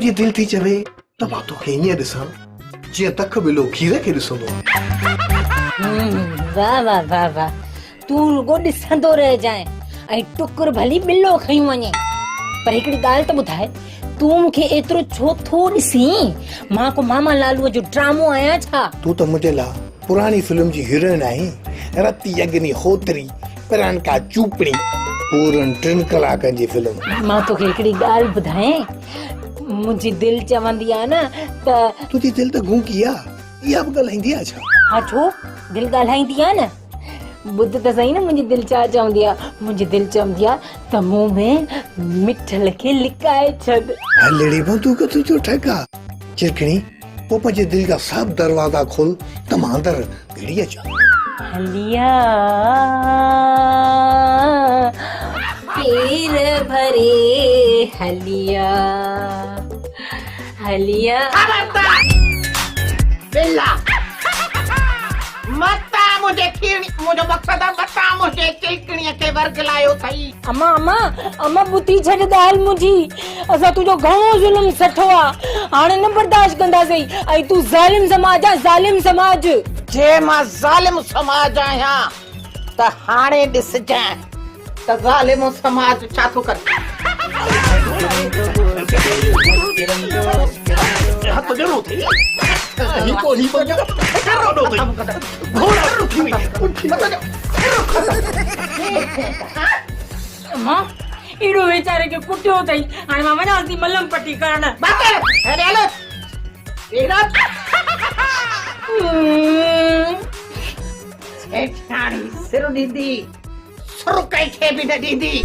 तुझी दिल थी चवे त मां तोखे ईअं ॾिसां जीअं तख बिलो खीर खे ॾिसंदो वाह वाह वाह वाह, तू रुगो ॾिसंदो रहिजांइ ऐं टुकुर भली बिलो खई वञे। पर हिकिड़ी ॻाल्हि त ॿुधाए, तू मूंखे एतिरो छो थो ॾिसी? मां को मामा लालूअ जो ड्रामो आहियां छा? तू त मुंहिंजे लाइ पुरानी फिल्म जी हीरोइन आहीं। रती अग्नि होतरी पिरान का चूपड़ी पूरन 3 कलाकनि जी फिल्म। मां तोखे हिकिड़ी ॻाल्हि ॿुधायां, मुंहिंजी दिलि चवंदी आहे न त तुझी दिल त गूंगी आहे, इहा बि ॻाल्हाईंदी आहे छा? हा छो, दिलि ॻाल्हाईंदी आहे न। ॿुध त सही न मुंहिंजी दिलि छा चवंदी आहे। मुंहिंजी दिलि चवंदी आहे त मुंह में मिठल खे लिकाए छॾ। हलड़ी बंदूक तुझो ठगा चिरकणी, वो पंहिंजे दिलि जा सभु दरवाज़ा खोल त मां अंदरि घिड़ी अचां। हलिया पेर भरे हलिया हलिया। मुझे मक़सद बता, मुझे चिलकणीअ खे वर्गलायो थई। अम्मा अम्मा अम्मा ॿुधी छॾ ॻाल्हि मुंहिंजी। असां तुंहिंजो घणो ज़ुल्म सठो आहे, हाणे न बर्दाश्त कंदासीं। ऐं तूं ज़ालिम समाज आहे, ज़ालिम समाज। जे मां ज़ालिम समाज आहियां त हाणे ॾिसजांइ त ज़ालिम समाज छा थो करे। अम्मा एड़ो वेचारे खे कुटियो अथई, हाणे मां वञां थी मलम पटी करण। सिर ॾींदी, सुर कंहिंखे बि न ॾींदी।